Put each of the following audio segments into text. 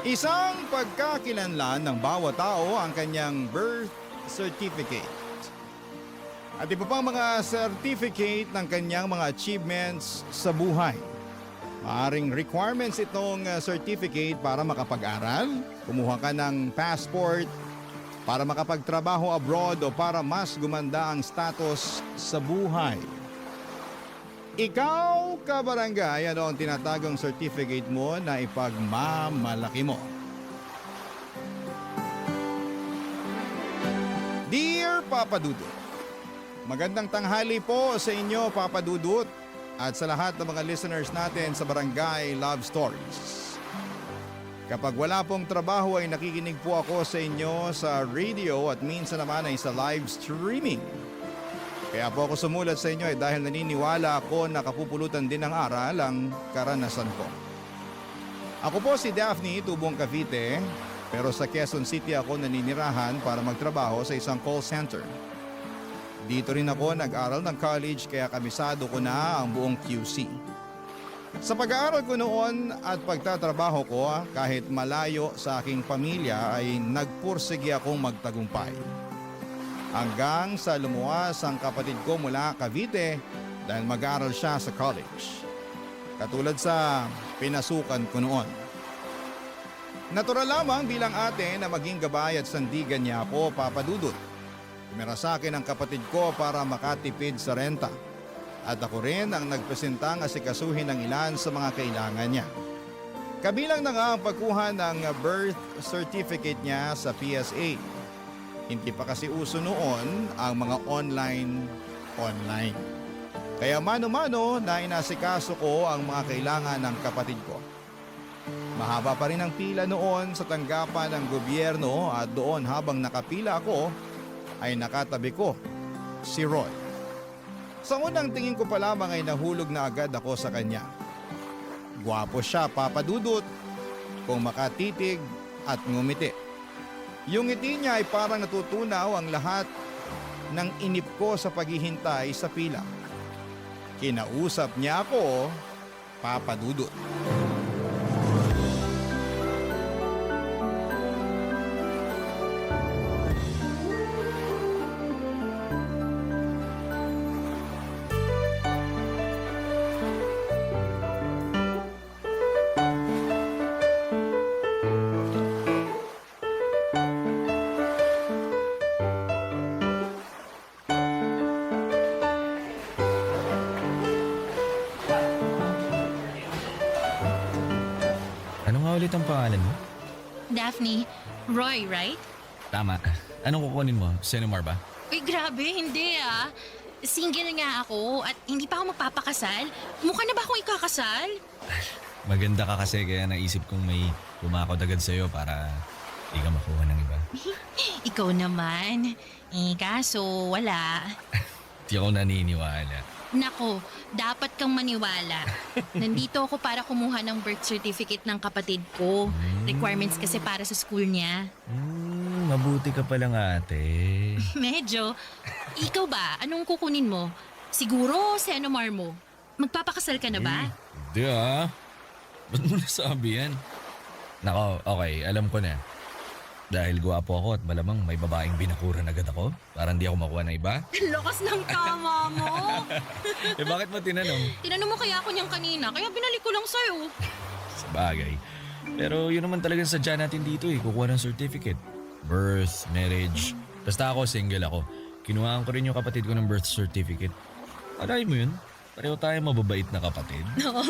Isang pagkakilanlan ng bawat tao ang kanyang birth certificate. At iba pang mga certificate ng kanyang mga achievements sa buhay. Maaring requirements itong certificate para makapag-aral, kumuha ka ng passport, para makapagtrabaho abroad o para mas gumanda ang status sa buhay. Ikaw, kabarangay, ano ang tinatagong certificate mo na ipagmamalaki mo? Dear Papa Dudut, magandang tanghali po sa inyo, Papa Dudut, at sa lahat ng mga listeners natin sa Barangay Love Stories. Kapag wala pong trabaho ay nakikinig po ako sa inyo sa radio at minsan naman ay sa live streaming. Kaya po ako sumulat sa inyo dahil naniniwala ako na kapupulutan din ng aral ang karanasan ko. Ako po si Daphne, tubong Cavite, pero sa Quezon City ako naninirahan para magtrabaho sa isang call center. Dito rin ako nag-aral ng college kaya kabisado ko na ang buong QC. Sa pag-aaral ko noon at pagtatrabaho ko kahit malayo sa aking pamilya ay nagpursige akong magtagumpay. Hanggang sa lumuwas ang kapatid ko mula Cavite dahil mag-aaral siya sa college. Katulad sa pinasukan ko noon. Natural lamang bilang ate na maging gabay at sandigan niya ako, Papa Dudut. Tumira sa akin ang kapatid ko para makatipid sa renta. At ako rin ang nagpresentang asikasuhin ng ilan sa mga kailangan niya. Kabilang na nga ang pagkuha ng birth certificate niya sa PSA. Hindi pa kasi uso noon ang mga online. Kaya mano-mano na inasikaso ko ang mga kailangan ng kapatid ko. Mahaba pa rin ang pila noon sa tanggapan ng gobyerno at doon habang nakapila ako ay nakatabi ko si Roy. Sa unang tingin ko pa lamang ay nahulog na agad ako sa kanya. Gwapo siya, Papa Dudut, kung makatitig at ngumiti. Yung ngiti niya ay parang natutunaw ang lahat ng inip ko sa paghihintay sa pila. Kinausap niya ako, Papa Dudut. Ano nga ulit ang pangalan mo? Daphne, Roy, right? Tama. Anong kukunin mo? Senomar ba? Uy, grabe, hindi ah. Single nga ako at hindi pa ako magpapakasal. Mukha na ba akong ikakasal? Maganda ka kasi kaya naisip kong may pumakot agad sa'yo para di ka makuha ng iba. Ikaw naman. Kaso wala. Di ako naniniwala. Nako, dapat kang maniwala. Nandito ako para kumuha ng birth certificate ng kapatid ko. Requirements kasi para sa school niya. Mabuti ka palang ate. Medyo. Ikaw ba? Anong kukunin mo? Siguro Senomar mo. Magpapakasal ka na ba? Hindi ah. Ba't mo nasabi yan? Nako, okay. Alam ko na. Dahil gwapo ako at malamang may babaeng binakuran agad ako para hindi ako makuha ng iba. Lakas ng tama mo. Bakit mo tinanong? Tinanong mo kaya ako niyang kanina, kaya binalik ko lang sa'yo. Sa bagay. Pero yun naman talagang sadya natin dito kukuha ng certificate. Birth, marriage. Basta ako, single ako. Kinuhaan ko rin yung kapatid ko ng birth certificate. Alay mo yun? Pareho tayo mababait na kapatid. Oo.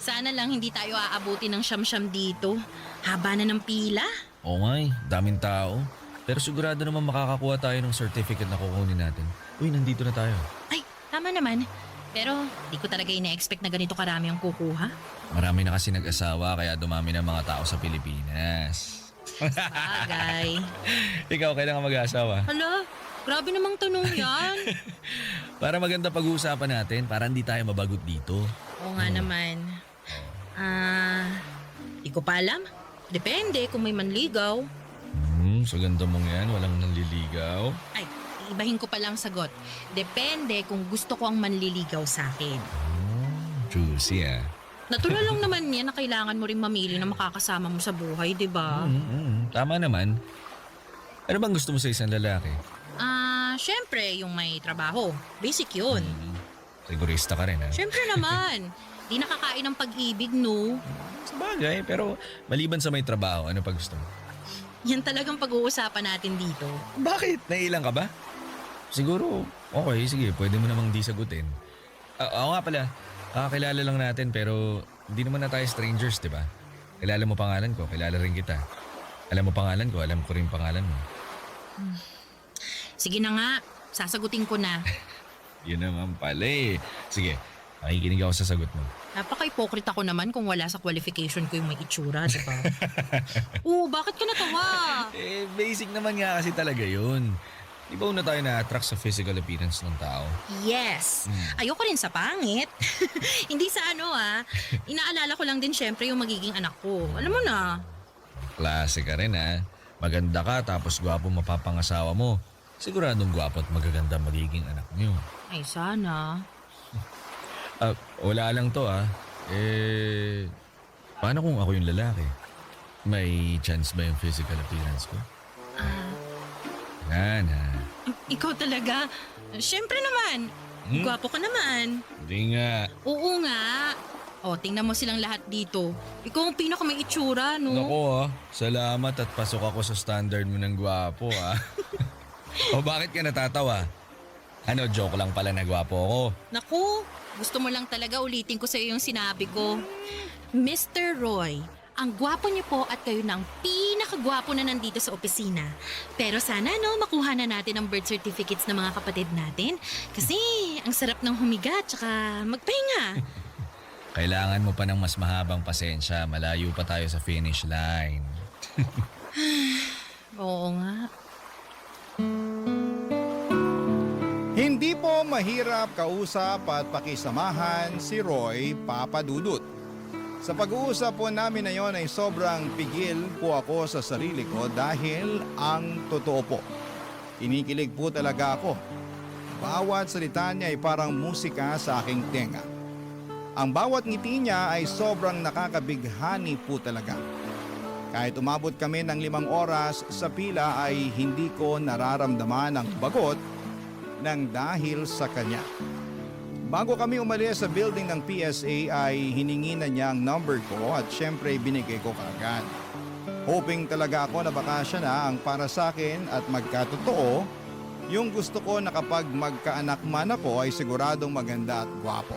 Sana lang hindi tayo aabuti ng siyam-siyam dito. Haba na ng pila. Oo nga daming tao. Pero sigurado naman makakakuha tayo ng certificate na kukunin natin. Uy, nandito na tayo. Ay, tama naman. Pero di ko talaga ina-expect na ganito karami ang kukuha. Marami na kasi nag-asawa kaya dumami na mga tao sa Pilipinas. Bagay. Ikaw, kailan ka mag-asawa? Hala, grabe namang tanong yan. Para maganda pag-uusapan natin, para hindi tayo mabagot dito. Oo nga naman. Di ko pa alam. Depende kung may manligaw. Sa ganda mong yan, walang nanliligaw. Ay, ibahin ko palang sagot. Depende kung gusto ko ang manliligaw sa akin. Juicy ah. Natural lang naman yan na kailangan mo rin mamili na makakasama mo sa buhay, di ba? Tama naman. Ano bang gusto mo sa isang lalaki? Syempre, yung may trabaho. Basic yun. Rigorista ka rin, ha? Syempre naman. Di nakakain ng pag-ibig, no? Sabagay, pero maliban sa may trabaho, ano pa gusto mo? Yan talagang pag-uusapan natin dito. Bakit? Nailang ka ba? Siguro, okay, sige, pwede mo namang di sagutin. Oo nga pala, kakakilala lang natin pero hindi naman na tayo strangers, di ba? Kilala mo pangalan ko, kilala rin kita. Alam mo pangalan ko, alam ko rin pangalan mo. Sige na nga, sasagutin ko na. Yun naman pala eh. Sige, makikinig ako sa sagot mo. Napaka-hypocrite ako naman kung wala sa qualification ko yung may itsura, di ba? Bakit ka natawa? Basic naman nga kasi talaga yun. Di ba una tayo na-attract sa physical appearance ng tao? Yes. Ayoko rin sa pangit. Hindi sa inaalala ko lang din syempre yung magiging anak ko. Alam mo na. Klase ka rin ha. Maganda ka tapos gwapo mapapangasawa mo. Siguradong gwapo at magaganda magiging anak niyo. Ay, sana. Wala lang to paano kung ako yung lalaki? May chance ba yung physical appearance ko? Yan ha. Ikaw talaga. Syempre naman. Gwapo ka naman. Hindi nga. Oo nga. Tingnan mo silang lahat dito. Ikaw ang pinaka may itsura, no? Naku salamat at pasok ako sa standard mo ng gwapo O bakit ka natatawa? Ano, joke lang pala na gwapo ako. Naku, gusto mo lang talaga ulitin ko sa iyo yung sinabi ko. Mr. Roy, ang gwapo niyo po at kayo na ang pinakagwapo na nandito sa opisina. Pero sana makuha na natin ang birth certificates ng mga kapatid natin. Kasi ang sarap ng humiga tsaka magpahinga. Kailangan mo pa ng mas mahabang pasensya. Malayo pa tayo sa finish line. Oo nga. Hindi po mahirap kausap at pakisamahan si Roy Papadudut. Sa pag-uusap po namin na yon ay sobrang pigil po ako sa sarili ko dahil ang totoo po. Kinikilig po talaga ako. Bawat salita niya ay parang musika sa aking tenga. Ang bawat ngiti niya ay sobrang nakakabighani po talaga. Kahit umabot kami ng 5 oras sa pila ay hindi ko nararamdaman ang bagot ng dahil sa kanya. Bago kami umalis sa building ng PSA ay hiningi na niya ang number ko at syempre binigay ko kaagad. Hoping talaga ako na baka siya na ang para sa akin at magkatotoo, yung gusto ko na kapag magkaanak man ako ay siguradong maganda at gwapo.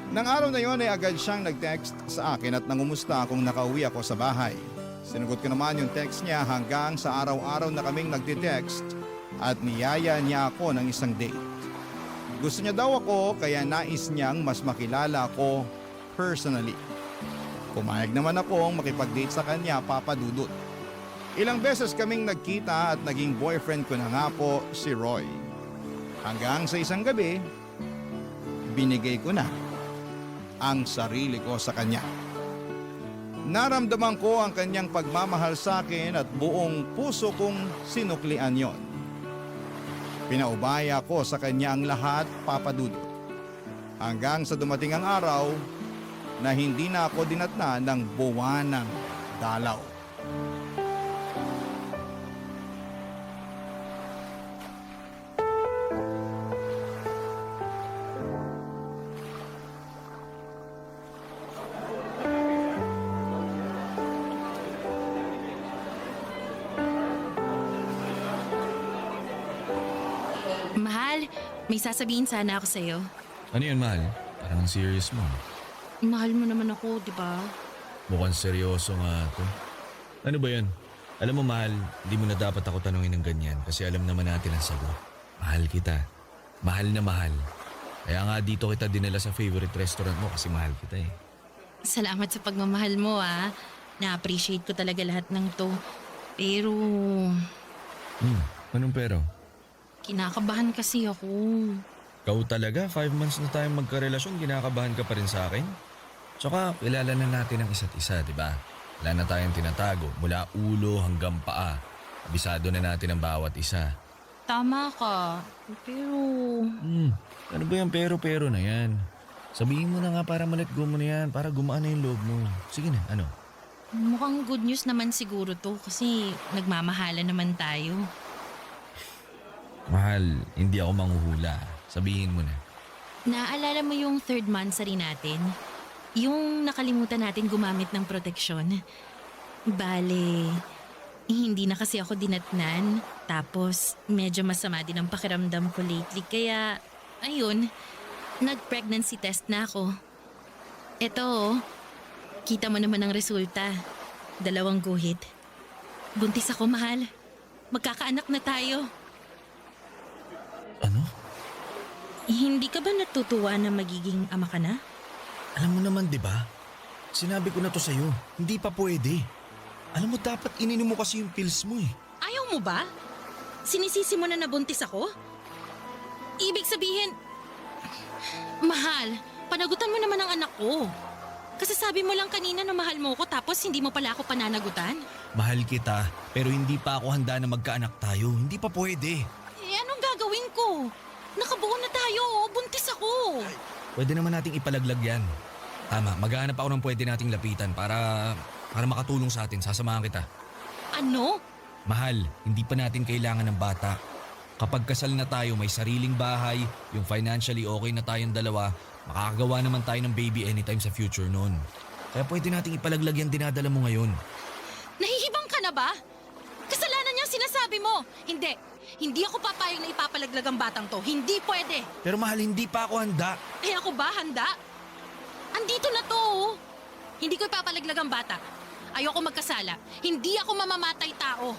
Nang araw na yon ay agad siyang nag-text sa akin at nangumusta kung nakauwi ako sa bahay. Sinagot ko naman yung text niya hanggang sa araw-araw na kaming nagte-text at niyaya niya ako ng isang date. Gusto niya daw ako kaya nais niyang mas makilala ako personally. Pumayag naman akong makipag-date sa kanya, Papadudut. Ilang beses kaming nagkita at naging boyfriend ko na nga po si Roy. Hanggang sa isang gabi, binigay ko na ang sarili ko sa kanya. Naramdaman ko ang kanyang pagmamahal sa akin at buong puso kong sinuklian yon. Pinaubaya ko sa kanya ang lahat, Papadudut. Hanggang sa dumating ang araw na hindi na ako dinatna ng buwanang dalaw. Mahal, may sasabihin sana ako sa'yo. Ano yun, mahal? Parang ang serious mo. Mahal mo naman ako, di ba? Mukhang seryoso nga to. Ano ba yun? Alam mo, mahal, hindi mo na dapat ako tanungin ng ganyan kasi alam naman natin ang sagot. Mahal kita. Mahal na mahal. Kaya nga dito kita dinala sa favorite restaurant mo kasi mahal kita eh. Salamat sa pagmamahal mo, Na-appreciate ko talaga lahat ng to. Pero, Anong pero? kinakabahan kasi ako. Ikaw talaga, 5 months na tayong magkarelasyon, ginakabahan ka pa rin sa akin? Tsaka, kilala na natin ang isa't isa, di ba? Wala na tayong tinatago, mula ulo hanggang paa. Abisado na natin ang bawat isa. Tama ka. Pero, Ano ba yung pero-pero na yan? Sabihin mo na nga para ma-let go mo na yan, para gumaan na yung loob mo. Sige na, ano? Mukhang good news naman siguro to kasi nagmamahala naman tayo. Mahal, hindi ako manghuhula. Sabihin mo na. Naaalala mo yung third monthsary natin? Yung nakalimutan natin gumamit ng proteksyon. Bale, hindi na kasi ako dinatnan. Tapos medyo masama din ang pakiramdam ko lately. Kaya, ayun, nag-pregnancy test na ako. Eto, oh, kita mo naman ang resulta. 2 guhit. Buntis ako, mahal. Magkakaanak na tayo. Ano? Hindi ka ba natutuwa na magiging ama ka na? Alam mo naman, di ba? Sinabi ko na to sa'yo. Hindi pa pwede. Alam mo, dapat ininom mo kasi yung pills mo eh. Ayaw mo ba? Sinisisi mo na nabuntis ako? Ibig sabihin, mahal, panagutan mo naman ang anak ko. Kasi sabi mo lang kanina na mahal mo ko tapos hindi mo pala ako pananagutan. Mahal kita, pero hindi pa ako handa na magkaanak tayo. Hindi pa pwede. Eh anong gagawin ko? Nakabuo na tayo, buntis ako. Pwede naman nating ipalaglag yan. Tama, maghahanap ako ng pwede nating lapitan para makatulong sa atin. Sasamahan kita. Ano? Mahal, hindi pa natin kailangan ng bata. Kapag kasal na tayo, may sariling bahay, yung financially okay na tayong dalawa, makakagawa naman tayo ng baby anytime sa future noon. Kaya pwede nating ipalaglag yung dinadala mo ngayon. Nahihibang ka na ba? Kasalanan niyang sinasabi mo. Hindi ako papayag na ipapalaglag ang batang to. Hindi pwede. Pero mahal, hindi pa ako handa. Eh ako ba handa? Andito na to. Oh. Hindi ko ipapalaglag ang bata. Ayoko magkasala. Hindi ako mamamatay tao.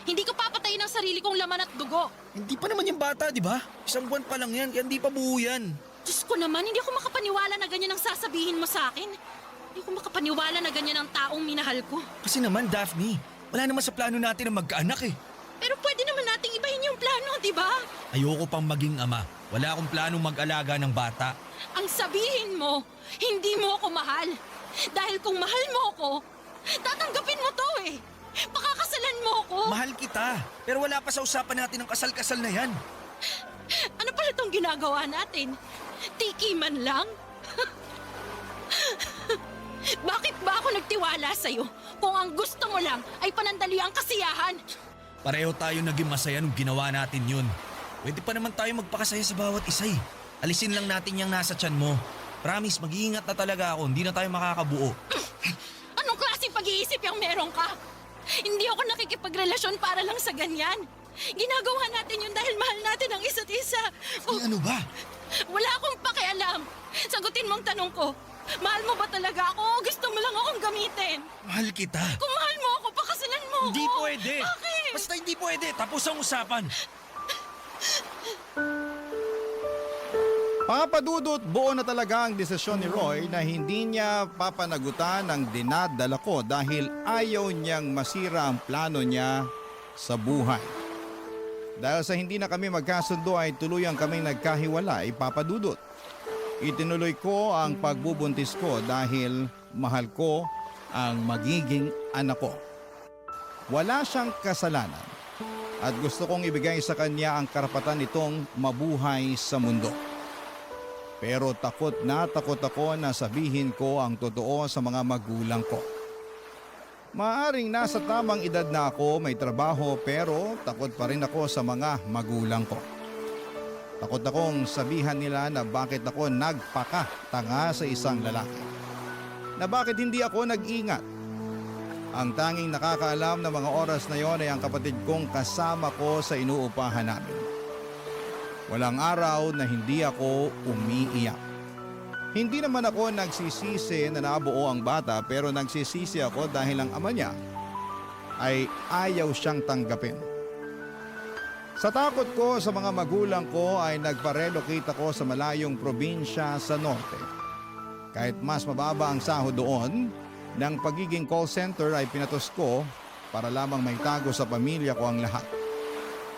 Hindi ko papatayin ang sarili kong laman at dugo. Hindi pa naman yung bata, di ba? 1 buwan pa lang yan, kaya hindi pa buo yan. Diyos ko naman, hindi ako makapaniwala na ganyan ang sasabihin mo sa akin. Hindi ko makapaniwala na ganyan ang taong minahal ko. Kasi naman, Daphne, wala naman sa plano natin na magkaanak eh. Pero pwede naman nating ibahin yung plano, di ba? Ayoko pang maging ama. Wala akong planong mag-alaga ng bata. Ang sabihin mo, hindi mo ako mahal. Dahil kung mahal mo ako, tatanggapin mo to eh. Pakakasalan mo ako. Mahal kita, pero wala pa sa usapan natin ang kasal-kasal na yan. Ano pala itong ginagawa natin? Tiki man lang? Bakit ba ako nagtiwala sa'yo kung ang gusto mo lang ay panandali ang kasiyahan? Pareho tayo naging masaya nung ginawa natin yun. Pwede pa naman tayo magpakasaya sa bawat isa eh. Alisin lang natin yung nasa tiyan mo. Promise, mag-iingat na talaga ako. Hindi na tayo makakabuo. Anong klaseng pag-iisip yung meron ka? Hindi ako nakikipagrelasyon para lang sa ganyan. Ginagawa natin yun dahil mahal natin ang isa't isa. Ano ba? Wala akong pakialam. Sagutin mong tanong ko. Mahal mo ba talaga ako o gusto mo lang akong gamitin? Mahal kita. Kung mahal mo ako, pakasalan mo ako. Hindi pwede. Bakit? Basta hindi pwede. Tapos ang usapan. Papadudot, buo na talaga ang desisyon ni Roy na hindi niya papanagutan ang dinadala ko dahil ayaw niyang masira ang plano niya sa buhay. Dahil sa hindi na kami magkasundo ay tuluyang kaming nagkahiwalay, Papadudot. Itinuloy ko ang pagbubuntis ko dahil mahal ko ang magiging anak ko. Wala siyang kasalanan at gusto kong ibigay sa kanya ang karapatan nitong mabuhay sa mundo. Pero takot ako na sabihin ko ang totoo sa mga magulang ko. Maaring nasa tamang edad na ako, may trabaho, pero takot pa rin ako sa mga magulang ko. Takot akong sabihan nila na bakit ako nagpakatanga sa isang lalaki. Na bakit hindi ako nag-ingat. Ang tanging nakakaalam na mga oras na yon ay ang kapatid kong kasama ko sa inuupahan namin. Walang araw na hindi ako umiiyak. Hindi naman ako nagsisisi na nabuo ang bata pero nagsisisi ako dahil ang ama niya ay ayaw siyang tanggapin. Sa takot ko sa mga magulang ko ay nagpa-relocate ako sa malayong probinsya sa norte. Kahit mas mababa ang sahod doon, ng pagiging call center ay pinatos ko para lamang may tago sa pamilya ko ang lahat.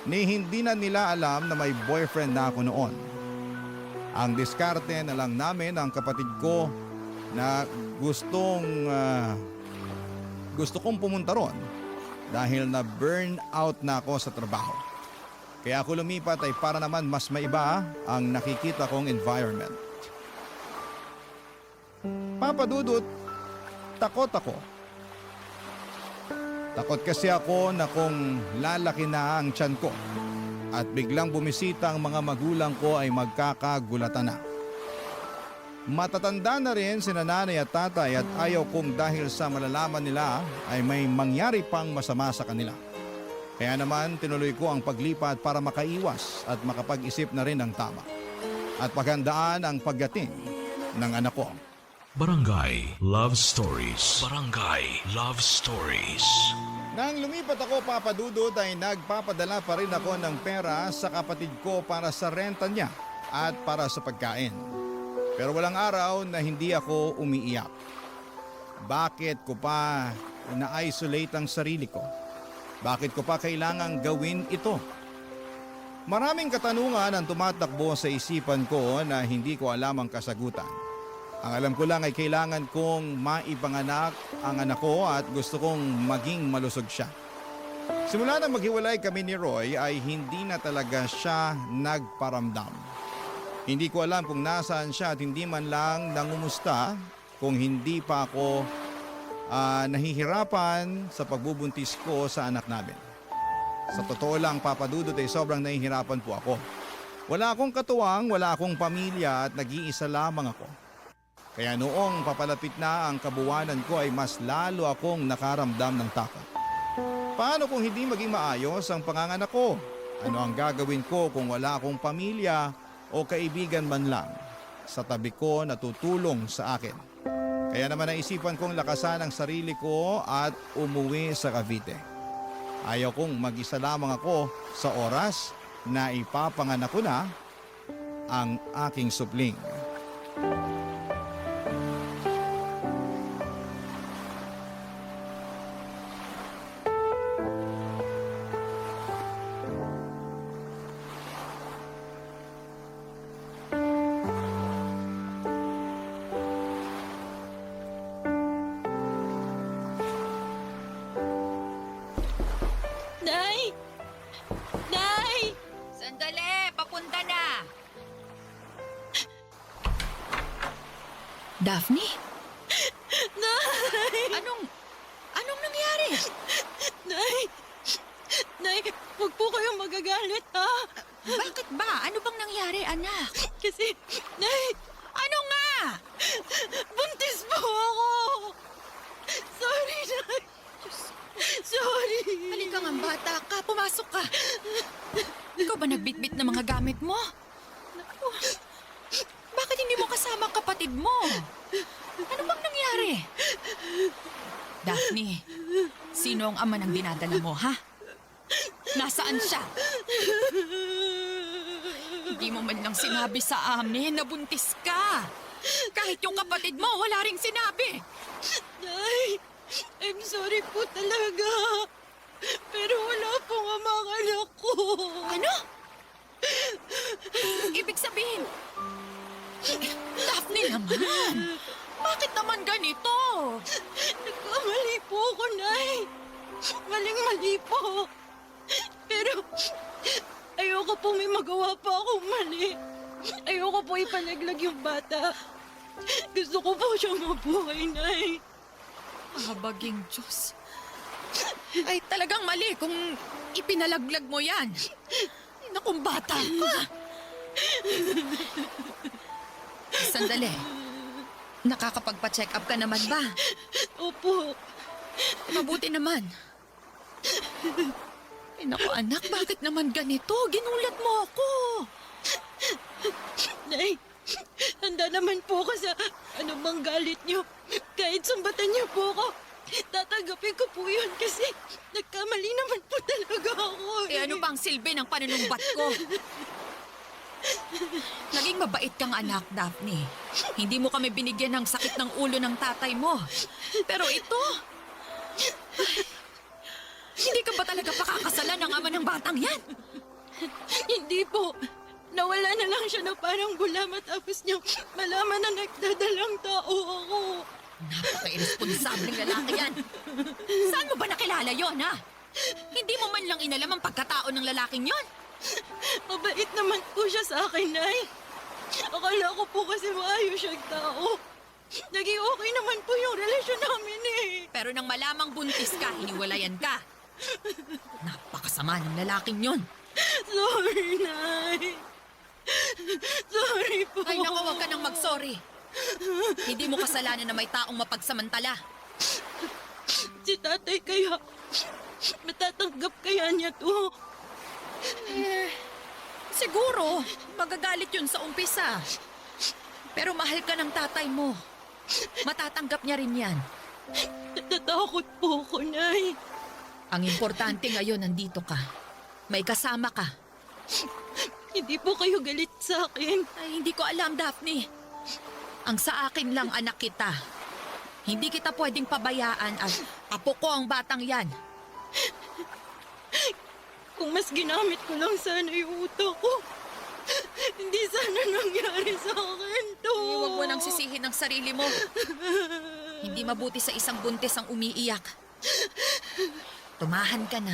Ni hindi na nila alam na may boyfriend na ako noon. Ang diskarte na lang namin ang kapatid ko na gusto kong pumunta ron dahil na burn out na ako sa trabaho. Kaya ako lumipat ay para naman mas maiba ang nakikita kong environment. Papa Dudut, takot ako. Takot kasi ako na kung lalaki na ang tiyan ko at biglang bumisita ang mga magulang ko ay magkakagulatan na. Matatanda na rin si nanay at tatay at ayaw kong dahil sa malalaman nila ay may mangyari pang masama sa kanila. Kaya naman tinuloy ko ang paglipat para makaiwas at makapag-isip na rin ng tama. At paghandaan ang pagdating ng anak ko. Barangay Love Stories. Barangay Love Stories. Nang lumipat ako, Papa Dudut, ay nagpapadala pa rin ako ng pera sa kapatid ko para sa renta niya at para sa pagkain. Pero walang araw na hindi ako umiiyak. Bakit ko pa na-isolate ang sarili ko? Bakit ko pa kailangang gawin ito? Maraming katanungan ang tumatakbo sa isipan ko na hindi ko alam ang kasagutan. Ang alam ko lang ay kailangan kong maipanganak ang anak ko at gusto kong maging malusog siya. Simula na maghiwalay kami ni Roy ay hindi na talaga siya nagparamdam. Hindi ko alam kung nasaan siya at hindi man lang nangumusta kung hindi pa ako nahihirapan sa pagbubuntis ko sa anak namin. Sa totoo lang, Papa Dudut, ay sobrang nahihirapan po ako. Wala akong katuwang, wala akong pamilya at nag-iisa lamang ako. Kaya noong papalapit na ang kabuwanan ko ay mas lalo akong nakaramdam ng takot. Paano kung hindi maging maayos ang panganganak ko? Ano ang gagawin ko kung wala akong pamilya o kaibigan man lang sa tabi ko na tutulong sa akin? Kaya naman naisipan kong lakasan ang sarili ko at umuwi sa Cavite. Ayaw kong mag-isa lamang ako sa oras na ipapanganak ko na ang aking supling. Nay! Nay! Sandali! Papunta na! Daphne? Nay! Anong nangyari? Nay! Nay, huwag po kayong magagalit, ha? Bakit ba? Ano bang nangyari, anak? Kasi, Nay, Ano nga? buntis po ako! Sorry, Nay! Sorry! Halika nga, bata ka. Pumasok ka. Ikaw ba nagbitbit ng mga gamit mo? Bakit hindi mo kasama ang kapatid mo? Ano bang nangyari? Daphne, sino ang ama ng dinadala mo, ha? Nasaan siya? Hindi mo man lang sinabi sa amin na buntis ka. Kahit yung kapatid mo, wala ring sinabi. Nay, I'm sorry po talaga. Pero wala pong ama ang anak ko. Ano? Ibig sabihin, Daphne naman. Bakit naman ganito? Nagkamali po ako, Nay. Maling-mali po. Pero ayoko pong may magawa pa akong mali. Ayoko po ipalaglag yung bata. Gusto ko po siyang mabuhay, Nay. Habaging Diyos. Ay, talagang mali kung ipinalaglag mo yan. Nakong bata ka. Sandali. Nakakapagpa-check up ka naman ba? Opo. Mabuti naman. Ay, naku anak, bakit naman ganito? Ginulat mo ako. Nay, handa naman po ako sa anumang galit niyo. Kahit sumbatan niyo po ako, tatanggapin ko po yun kasi nagkamali naman po talaga ako. Eh ano bang silbi ng panunumbat ko? Naging mabait kang anak, Daphne. Hindi mo kami binigyan ng sakit ng ulo ng tatay mo. Pero ito... Hindi ka ba talaga pakakasalan ng ama ng batang yan? Hindi po. Nawala na lang siya na parang bula matapos niya malaman na nagdadalang tao ako. Napaka-irresponsableng lalaki yan. Saan mo ba nakilala yon, ha? Hindi mo man lang inalam ang pagkatao ng lalaking yon. Mabait naman po siya sa akin, Nay. Akala ko po kasi maayos siyang tao. Naging okay naman po yung relasyon namin eh. Pero nang malamang buntis ka, hiniwalayan ka. Napakasama ng lalaking yon. Sorry, Nay. Sorry po. Ay naku, huwag ka nang mag-sorry. Hindi mo kasalanan na may taong mapagsamantala. Si tatay kaya, matatanggap kaya niya to? Siguro, magagalit yun sa umpisa. Pero mahal ka ng tatay mo. Matatanggap niya rin yan. Natatakot po ako, Nay. Ang importante ngayon, nandito ka. May kasama ka. Hindi po kayo galit sa akin. Ay, hindi ko alam, Daphne. Ang sa akin lang, anak kita. Hindi kita pwedeng pabayaan at apo ko ang batang yan. Kung mas ginamit ko lang sana yung utak ko, hindi sana nangyari sa akin to. Huwag mo nang sisihin ang sarili mo. Hindi mabuti sa isang buntis ang umiiyak. Tumahan ka na.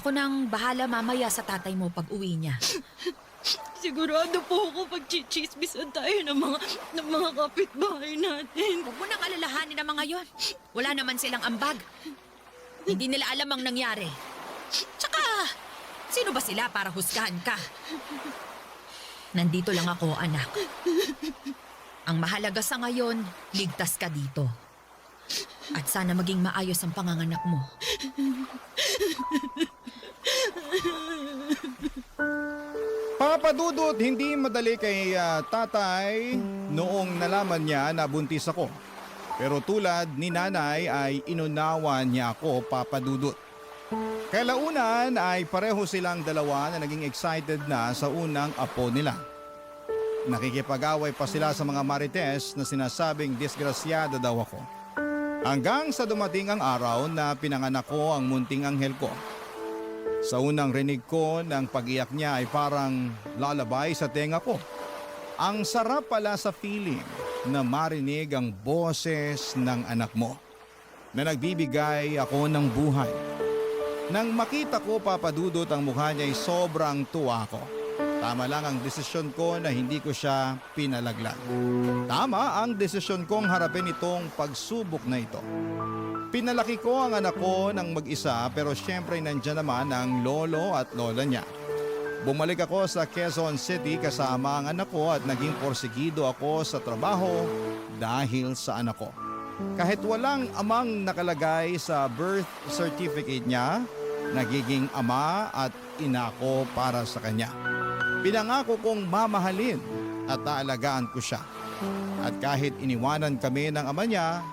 Ako nang bahala mamaya sa tatay mo pag uwi niya. Sigurado po ako pag-chichismisan tayo ng mga kapitbahay natin. Huwag mo nang alalahanin ang mga yon. Wala naman silang ambag. Hindi nila alam ang nangyari. Tsaka, sino ba sila para husgahan ka? Nandito lang ako, anak. Ang mahalaga sa ngayon, ligtas ka dito. At sana maging maayos ang panganganak mo. Papa Dudut, hindi madali kay tatay noong nalaman niya na buntis ako. Pero tulad ni nanay ay inunawa niya ako, Papa Dudut. Kalaunan ay pareho silang dalawa na naging excited na sa unang apo nila. Nakikipag-away pa sila sa mga marites na sinasabing disgrasyada daw ako. Hanggang sa dumating ang araw na pinanganak ko ang munting anghel ko. Sa unang rinig ko ng pag-iyak niya ay parang lalabay sa tenga ko. Ang sarap pala sa feeling na marinig ang boses ng anak mo na nagbibigay ako ng buhay. Nang makita ko, Papa Dudut, ang mukha niya ay sobrang tuwa ko. Tama lang ang desisyon ko na hindi ko siya pinalaglag. Tama ang desisyon kong harapin itong pagsubok na ito. Pinalaki ko ang anak ko ng mag-isa pero syempre nandiyan naman ang lolo at lola niya. Bumalik ako sa Quezon City kasama ang anak ko at naging porsigido ako sa trabaho dahil sa anak ko. Kahit walang amang nakalagay sa birth certificate niya, nagiging ama at ina ko para sa kanya. Pinangako kong mamahalin at aalagaan ko siya. At kahit iniwanan kami ng ama niya,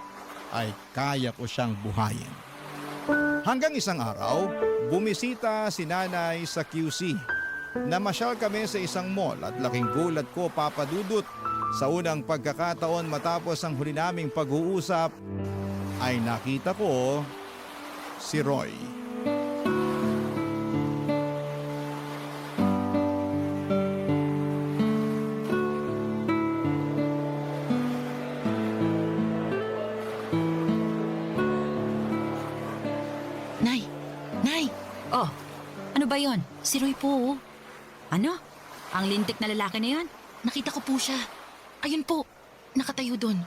ay kaya ko siyang buhayin. Hanggang isang araw, bumisita si nanay sa QC. Namasyal kami sa isang mall at laking gulat ko, Papa Dudut. Sa unang pagkakataon matapos ang huli naming pag-uusap, ay nakita ko si Roy. Nay! Oh, ano ba yon? Si Roy po, oh. Ano? Ang lintik na lalaki na yon? Nakita ko po siya. Ayun po, nakatayo doon.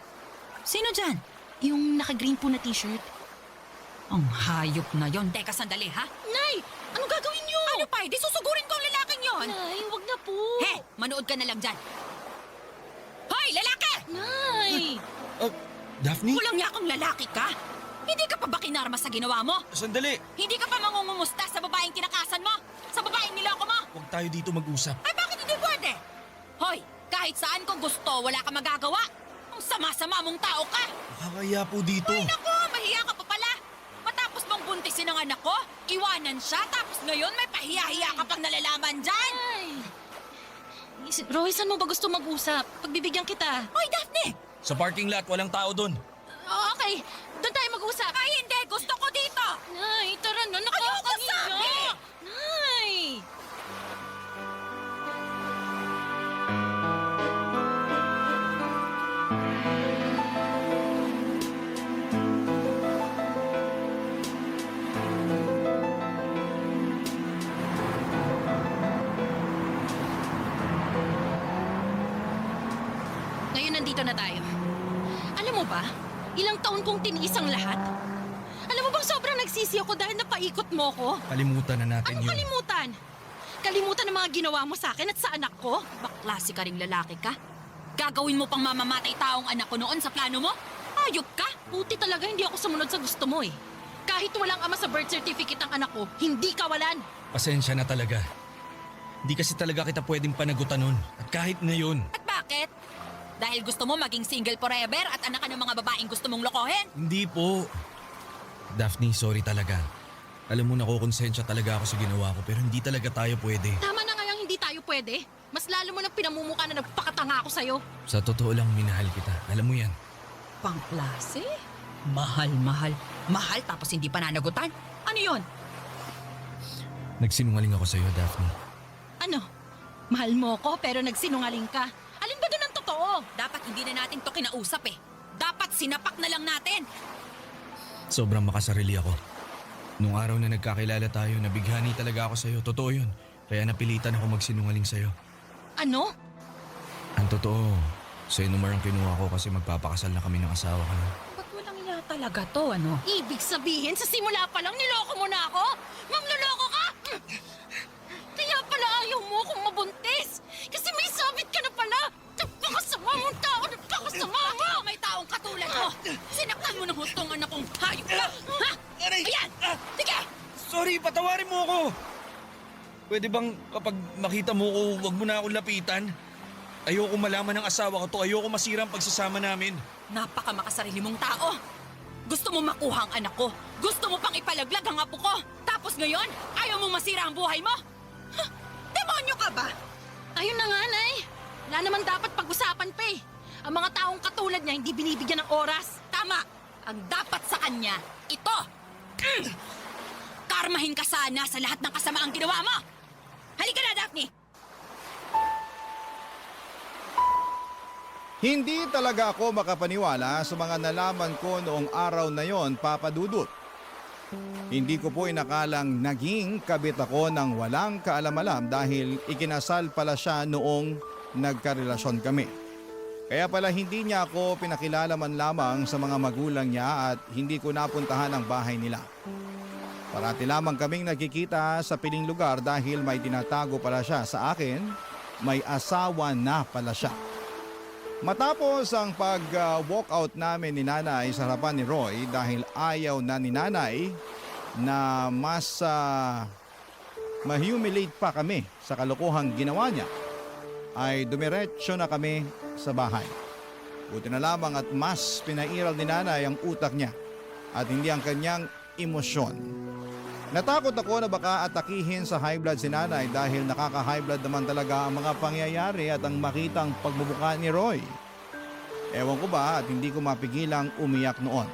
Sino dyan? Yung naka-green po na t-shirt. Ang hayop na yon. Teka, sandali ha? Nay! Anong gagawin niyo? Ano pa? Di susugurin ko ang lalaking yon. Nay, wag na po. He! Manood ka na lang dyan. Hoy, lalaki! Nay! Daphne? Kulang niya akong lalaki ka? Hindi ka pa ba kinarma sa ginawa mo? Sandali! Hindi ka pa mangungumusta sa babaeng kinakasan mo? Sa babaeng niloko mo? Huwag tayo dito mag-usap. Ay, bakit hindi pwede? Hoy, kahit saan kung gusto, wala ka magagawa. Ang sama-sama mong tao ka. Nakakaya po dito. Ay, naku, mahiya ka pa pala. Matapos mong buntisin ang anak ko, iwanan siya, tapos ngayon may pahiya-hiya ka pang nalalaman dyan. Ay! Roy, saan mo ba gusto mag-usap? Pagbibigyan kita. Hoy, Daphne! Sa parking lot, walang tao doon. Okay, doon tayo mag-usap. Ay, hindi! Gusto ko dito! Nay, tara na, Ayoko nakakahiya. sabi! Nay! Ngayon nandito na tayo. ba? Ilang taon kong tiniis ang lahat. Alam mo bang sobrang nagsisi ako dahil napaikot mo ko? Kalimutan na natin Anong yun. kalimutan? Kalimutan ang mga ginawa mo sa akin at sa anak ko? Baklase ka ring lalaki ka. Gagawin mo pang mamamatay taong anak ko noon sa plano mo? Ayop ka! Buti talaga hindi ako sumunod sa gusto mo eh. Kahit walang ama sa birth certificate ang anak ko, hindi kawalan. Pasensya na talaga. Hindi kasi talaga kita pwedeng panagutan nun. At kahit ngayon, At bakit? Dahil gusto mo maging single forever at anak ka ng mga babaeng gusto mong lokohin? hindi po. Daphne, sorry talaga. Alam mo, nakukonsensya talaga ako sa ginawa ko pero hindi talaga tayo pwede. Tama na ngayong hindi tayo pwede. Mas lalo mo nang pinamumuka na nagpakatanga ako sa'yo. Sa totoo lang, minahal kita. Alam mo yan. Pangklase? Mahal. Mahal tapos hindi pananagutan? Ano yon? Nagsinungaling ako sa'yo, Daphne. Ano? Mahal mo ko pero nagsinungaling ka. Alin ba doon ang totoo? Dapat hindi na natin to kinausap eh. Dapat sinapak na lang natin. Sobrang makasarili ako. Nung araw na nagkakilala tayo, nabighani talaga ako sa'yo. Totoo yun. Kaya napilitan ako magsinungaling sa'yo. Ano? Ang totoo, sa'yo numarang kinuha ko kasi magpapakasal na kami ng asawa ko. Ba't walang iya talaga to, ano? Ibig sabihin sa simula pa lang niloko mo na ako? Mamloloko ka? Kaya pala ayaw mo akong mabuntis. Kasi may sabit ka na pala. Napakasama mong tao. Napakasama mo. May taong katulad mo! Sinaktan mo ng hustong anak kong hayop ka! Ha? Ayan! Sige! Sorry, patawarin mo ako! Pwede bang kapag makita mo ko, wag mo na akong lapitan? Ayoko malaman ng asawa ko to. Ayoko masira ang pagsasama namin. Napakamakasarili mong tao! Gusto mo makuha ang anak ko! Gusto mo pang ipalaglag ang apo ko! Tapos ngayon, ayaw mo masira ang buhay mo? Huh? Demonyo ka ba? Ayun na nga, Nay. Wala naman dapat pag-usapan pa eh. Ang mga taong katulad niya hindi binibigyan ng oras. Tama! Ang dapat sa kanya, ito! Karmahin ka sana sa lahat ng kasamaang ginawa mo! Halika na, Daphne! Hindi talaga ako makapaniwala sa mga nalaman ko noong araw na yon, Papa Dudut. Hindi ko po inakalang naging kabit ako ng walang kaalam-alam dahil ikinasal pala siya noong nagkarelasyon kami. Kaya pala hindi niya ako pinakilala man lamang sa mga magulang niya at hindi ko napuntahan ang bahay nila. Parati lamang kaming nagkikita sa piling lugar dahil may tinatago pala siya sa akin, may asawa na pala siya. Matapos ang pag-walkout namin ni Nanay sa harapan ni Roy dahil ayaw na ni Nanay na mas ma-humiliate pa kami sa kalokohang ginawa niya, ay dumiretso na kami sa bahay. Buti na lamang at mas pinairal ni Nanay ang utak niya at hindi ang kanyang emosyon. Natakot ako na baka atakihin sa high blood si Nanay dahil nakaka-high blood naman talaga ang mga pangyayari at ang makitang pagbubuka ni Roy. Ewan ko ba at hindi ko mapigilang umiyak noon.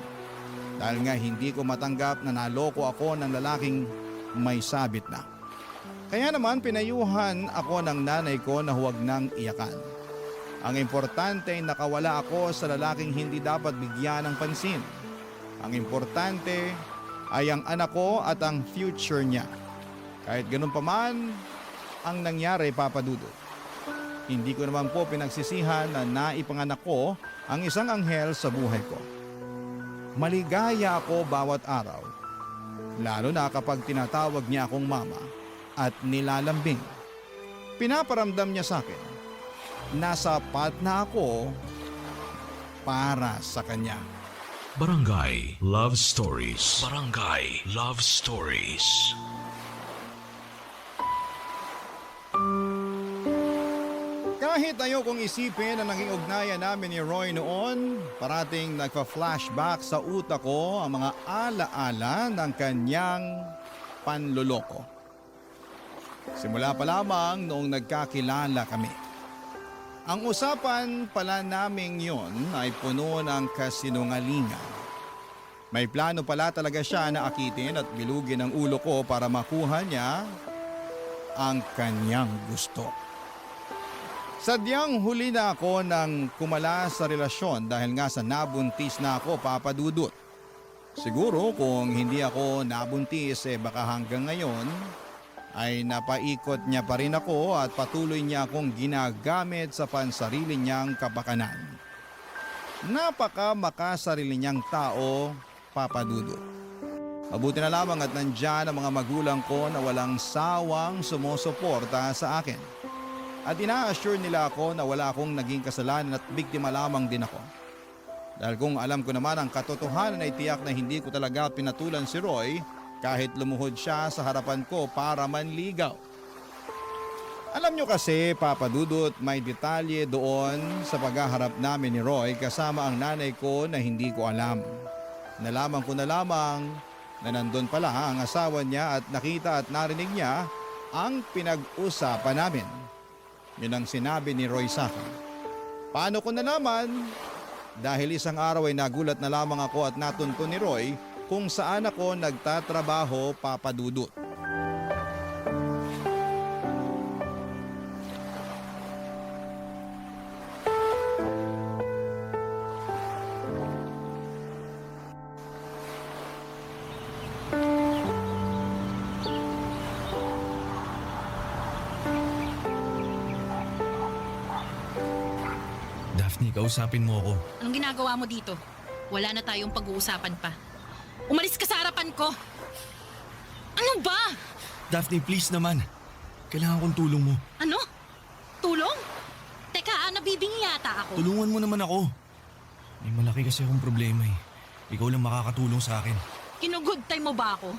Dahil nga hindi ko matanggap na naloko ako ng lalaking may sabit na. Kaya naman pinayuhan ako ng nanay ko na huwag nang iyakan. Ang importante ay nakawala ako sa lalaking hindi dapat bigyan ng pansin. Ang importante ay ang anak ko at ang future niya. Kahit ganun pa man ang nangyari, Papa Dudut. Hindi ko naman po pinagsisihan na naipanganak ko ang isang anghel sa buhay ko. Maligaya ako bawat araw. Lalo na kapag tinatawag niya akong mama at nilalambing. Pinaparamdam niya sa akin na sapat na ako para sa kanya. Barangay Love Stories. Barangay Love Stories. Kahit ayokong isipin ang naging ugnayan namin ni Roy noon, parating nagpa-flashback sa utak ko ang mga alaala ng kanyang panloloko. Simula pa lamang noong nagkakilala kami. Ang usapan pala naming yon ay puno ng kasinungalingan. May plano pala talaga siya na akitin at bilugin ang ulo ko para makuha niya ang kanyang gusto. Sadyang huli na ako nang kumala sa relasyon dahil nga sa nabuntis na ako, Papa Dudut. Siguro kung hindi ako nabuntis baka hanggang ngayon ay napaikot niya pa rin ako at patuloy niya akong ginagamit sa pansarili niyang kapakanan. Napaka makasarili niyang tao, Papa Dudut. Mabuti na lamang at nandyan ang mga magulang ko na walang sawang sumusuporta sa akin. At ina-assure nila ako na wala akong naging kasalanan at biktima lamang din ako. Dahil kung alam ko naman ang katotohanan ay tiyak na hindi ko talaga pinatulan si Roy kahit lumuhod siya sa harapan ko para manligaw. Alam nyo kasi, Papa Dudut, may detalye doon sa paghaharap namin ni Roy kasama ang nanay ko na hindi ko alam. Nalaman ko na lamang na nandun pala ang asawa niya at nakita at narinig niya ang pinag-usapan namin. Yun ang sinabi ni Roy sa akin. Paano ko nalaman? Dahil isang araw ay nagulat na lamang ako at natunto ni Roy kung saan ako nagtatrabaho, Papa Dudut. Daphne, kausapin mo ako. Anong ginagawa mo dito? Wala na tayong pag-uusapan pa. Umalis ka sa harapan ko! Ano ba? Daphne, please naman. Kailangan kong tulong mo. Ano? Tulong? Teka, nabibingi yata ako. Tulungan mo naman ako. May malaki kasi akong problema eh. Ikaw lang makakatulong sa akin. Kinugood time mo ba ako?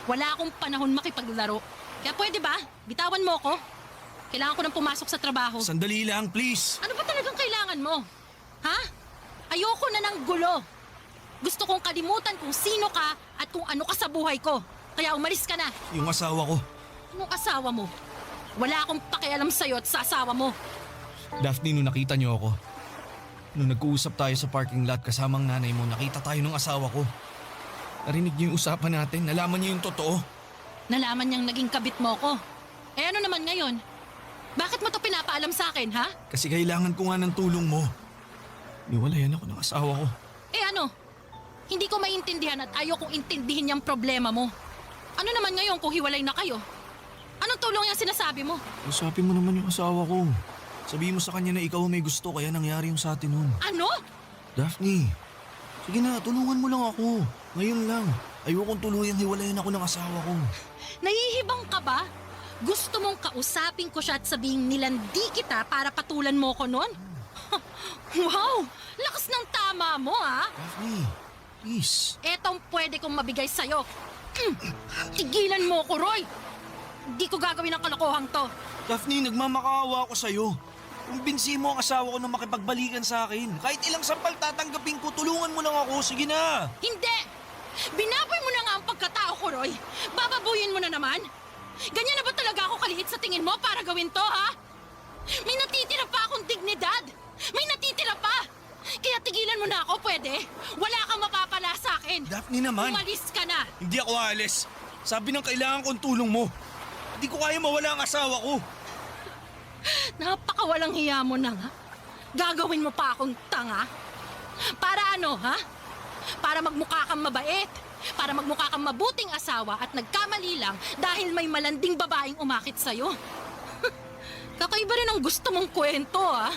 Wala akong panahon makipaglaro. Kaya pwede ba? Bitawan mo ako. Kailangan ko nang pumasok sa trabaho. Sandali lang, please. Ano ba talagang kailangan mo? Ha? Ayoko na ng gulo. Gusto kong kalimutan kung sino ka at kung ano ka sa buhay ko. Kaya umalis ka na. Yung asawa ko. Anong asawa mo? Wala akong pakialam sa'yo at sa asawa mo. Daphne, nung nakita niyo ako. Nung nag-uusap tayo sa parking lot kasama ang nanay mo, nakita tayo ng asawa ko. Narinig niyo yung usapan natin. Nalaman niyo yung totoo. Nalaman niyang naging kabit mo ko. Eh ano naman ngayon? Bakit mo to pinapaalam sa akin, ha? Kasi kailangan ko nga ng tulong mo. Niwalayan ako ng asawa ko. Eh ano? Hindi ko maintindihan at ayaw kong intindihin yung problema mo. Ano naman ngayon kung hiwalay na kayo? Anong tulong yung sinasabi mo? Usapin mo naman yung asawa ko. Sabihin mo sa kanya na ikaw ang may gusto kaya nangyari yung sa atin nun. Ano? Daphne, sige na, tulungan mo lang ako. Ngayon lang. Ayokong tuluyang hiwalayan ako ng asawa ko. Nahihibang ka ba? Gusto mong kausapin ko siya at sabihin nilandi kita para patulan mo ko nun? Wow! Lakas ng tama mo, ha? Daphne, please. Etong pwede kong mabigay sa'yo. Tigilan mo ko, Roy! Hindi ko gagawin ang kalokohang to. Daphne, nagmamakaawa ako sa'yo. Kumbinsi mo ang asawa ko na makipagbalikan sa akin. Kahit ilang sampal tatanggapin ko, tulungan mo lang ako. Sige na. Hindi! Binaboy mo na nga ang pagkatao ko, Roy. Bababuyin mo na naman. Ganyan na ba talaga ako kaliit sa tingin mo para gawin to, ha? May natitira pa akong dignidad. May natitira pa. Kaya tigilan mo na ako, pwede? Wala kang mapapala sa akin. Daphne naman. Umalis ka na. Hindi ako aalis. Sabi ng kailangan kong tulong mo. Hindi ko kaya mawala ang asawa ko. Napakawalang hiya mo na nga. Gagawin mo pa akong tanga? Para ano, ha? Para magmukha kang mabait. Para magmukha kang mabuting asawa at nagkamali lang dahil may malanding babaeng umakit sa'yo. Kakaiba rin ang gusto mong kwento, ha?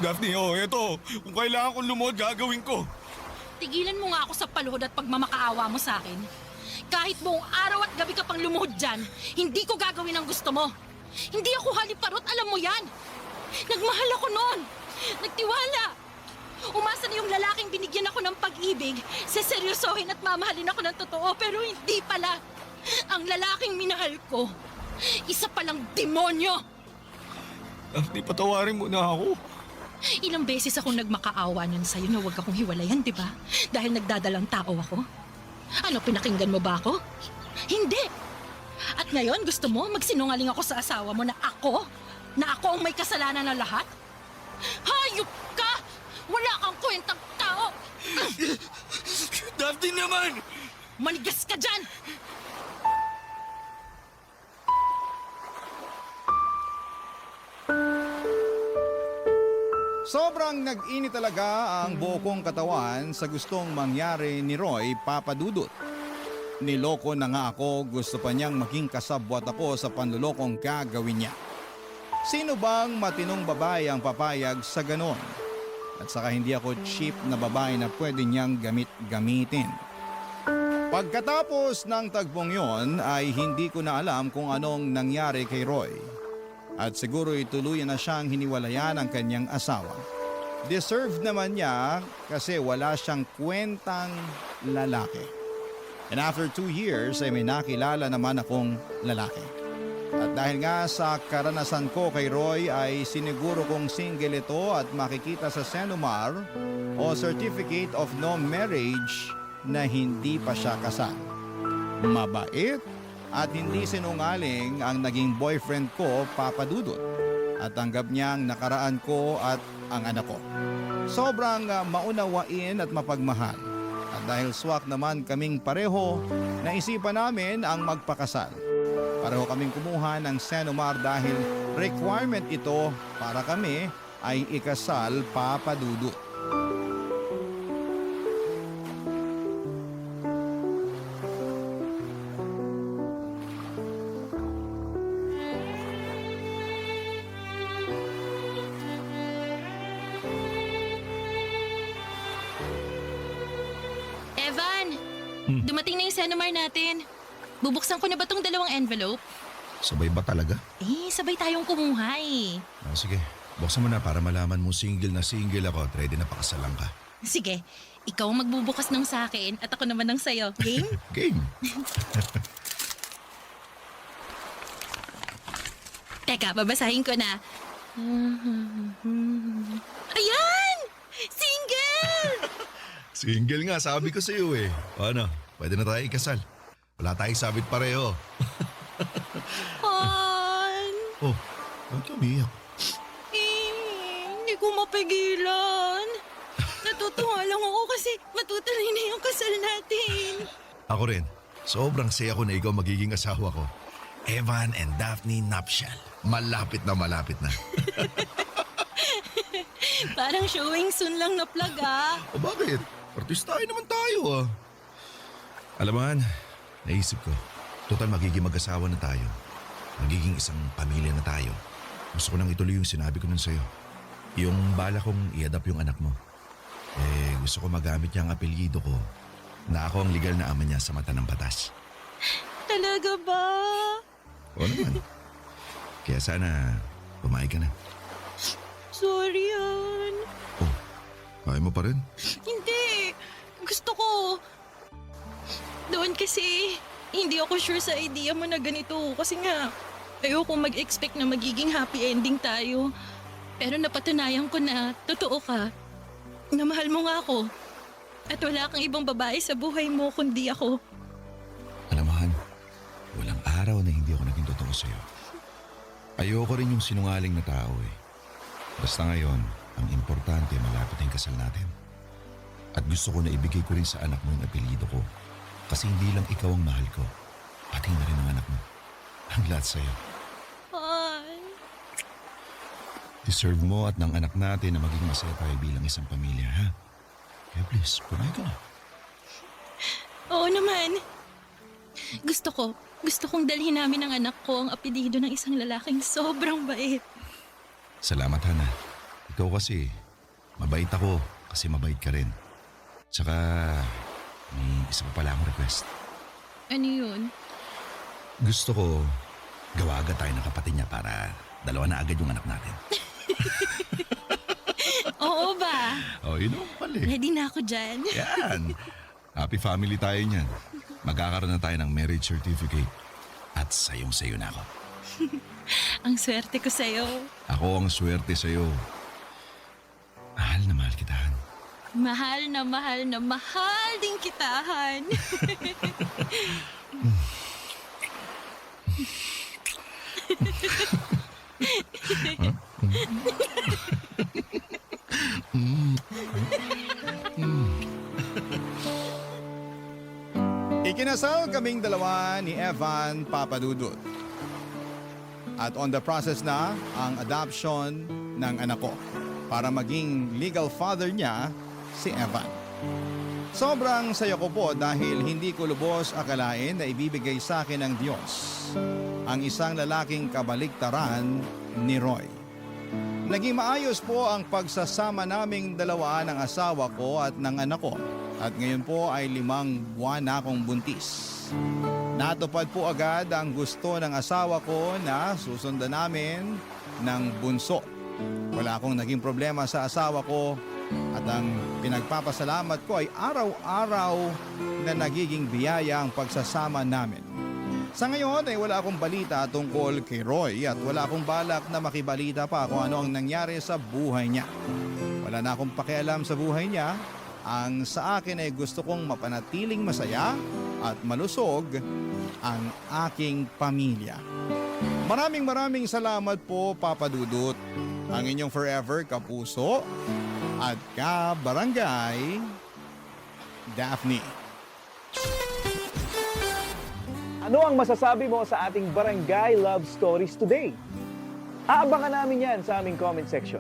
Daphne, eto. Kung kailangan kong lumuhod, gagawin ko. Tigilan mo nga ako sa paluhod at pagmamakaawa mo sa akin. Kahit buong araw at gabi ka pang lumuhod dyan, hindi ko gagawin ang gusto mo. Hindi ako haliparot, alam mo yan. Nagmahal ako noon. Nagtiwala. Umasa na yung lalaking binigyan ako ng pag-ibig. Seseryosohin at mamahalin ako ng totoo, pero hindi pala. Ang lalaking minahal ko, isa palang demonyo. Daphne, patawarin mo na ako. Ilang beses akong nagmakaawa nun sa'yo na huwag akong hiwalayan, di ba? Dahil nagdadalang tao ako. Ano, pinakinggan mo ba ako? Hindi. At ngayon, gusto mo magsinungaling ako sa asawa mo na ako ang may kasalanan na lahat? Hayop ka! Wala kang kwentang tao! Daphne naman! Manigas ka dyan! Sobrang nag-init talaga ang buo kong katawan sa gustong mangyari ni Roy, Papa Dudut. Niloko na nga ako, gusto pa niyang maging kasabwat ako sa panlulokong gagawin niya. Sino bang matinong babae ang papayag sa ganon? At saka hindi ako cheap na babae na pwede niyang gamitin. Pagkatapos ng tagpong yon ay hindi ko na alam kung anong nangyari kay Roy. At siguro tuluyan na siyang hiniwalayan ng kanyang asawa. Deserved naman niya kasi wala siyang kwentang lalaki. And after 2 years ay may nakilala naman akong lalaki. At dahil nga sa karanasan ko kay Roy ay siniguro kong single ito at makikita sa Senomar o Certificate of No Marriage na hindi pa siya kasal. Mabait at hindi sinungaling ang naging boyfriend ko, Papa Dudut. At tanggap niyang nakaraan ko at ang anak ko. Sobrang maunawain at mapagmahal. At dahil swak naman kaming pareho, naisipan namin ang magpakasal. Pareho kaming kumuha ng Senomar dahil requirement ito para kami ay ikasal, Papa Dudut. Evan, dumating na yung Senomar natin. Bubuksan ko na ba tong 2 envelope? Sabay ba talaga? Sabay tayong kumuha eh. Sige, buksan mo na para malaman mo single ako at ready na pakasalan ka. Sige, ikaw ang magbubukas ng sa akin at ako naman ng sayo. Game? Game! Teka, babasahin ko na. Ayan! Single! Single nga, sabi ko sa iyo eh. Ano, pwede na tayo ikasal. Wala tayong sabit pareho. Han! Oh, bakit ka umiyak? Hindi ko mapigilan. Natutuwa lang ako kasi matutuloy na yung kasal natin. Ako rin, sobrang saya ko na ikaw magiging asawa ko. Evan and Daphne Nuptial. Malapit na. Parang showing soon lang na plug ah. O bakit? Artistahin naman tayo ah. Alam mo, Han, naisip ko, total magiging mag-asawa na tayo. Magiging isang pamilya na tayo. Gusto ko nang ituloy yung sinabi ko nun sa'yo. Yung bala kong i-adapt yung anak mo. Gusto ko magamit niya ang apelyido ko na ako ang legal na ama niya sa mata ng batas. Talaga ba? Oo naman. Kaya sana pumayag ka na. Sorry, Han. Oh, kaya mo pa rin? Hindi. Gusto ko. Doon kasi, hindi ako sure sa idea mo na ganito. Kasi nga, ayoko mag-expect na magiging happy ending tayo. Pero napatunayan ko na totoo ka. Na mahal mo nga ako. At wala kang ibang babae sa buhay mo kundi ako. Alam mo, Han, walang araw na hindi ako naging totoo sa'yo. Ayoko rin yung sinungaling na tao eh. Basta ngayon, ang importante malapit na yung kasal natin. At gusto ko na ibigay ko rin sa anak mo yung apelyido ko. Kasi hindi lang ikaw ang mahal ko, pati na rin ang anak mo. Ang lahat sa'yo. Han. Deserve mo at ng anak natin na maging masaya tayo bilang isang pamilya, ha? Kaya please, pumayag ka na. Oo naman. Gusto kong dalhin namin ang anak ko ang apelyido ng isang lalaking sobrang bait. Salamat, Hana. Ikaw kasi, mabait ako kasi mabait ka rin. Tsaka, may isa pa pala akong request. Ano yun? Gusto ko, gawa agad tayo ng kapatid niya para 2 na agad yung anak natin. Oo ba? Oh, yun naman pala eh. Ready na ako dyan. Yan. Happy family tayo niyan. Magkakaroon na tayo ng marriage certificate. At sayong-sayo na ako. Ang swerte ko sa'yo. Ako ang swerte sa'yo. Mahal na mahal kita, Han. Mahal na mahal na mahal din kitahan. Ikinasal kaming dalawa ni Evan, Papa Dudut. At on the process na ang adoption ng anak ko para maging legal father niya si Evan. Sobrang saya ko po dahil hindi ko lubos akalain na ibibigay sa akin ng Diyos ang isang lalaking kabaliktaran ni Roy. Naging maayos po ang pagsasama naming dalawa ng asawa ko at ng anak ko. At ngayon po ay 5 buwan na akong buntis. Natupad po agad ang gusto ng asawa ko na susundan namin ng bunso. Wala akong naging problema sa asawa ko at ang pinagpapasalamat ko ay araw-araw na nagiging biyaya ang pagsasama namin. Sa ngayon ay wala akong balita tungkol kay Roy at wala akong balak na makibalita pa kung ano ang nangyari sa buhay niya. Wala na akong pakialam sa buhay niya. Ang sa akin ay gusto kong mapanatiling masaya at malusog ang aking pamilya. Maraming salamat po, Papa Dudut. Ang inyong forever kapuso at ka-barangay, Daphne. Ano ang masasabi mo sa ating Barangay Love Stories today? Aabangan namin yan sa aming comment section.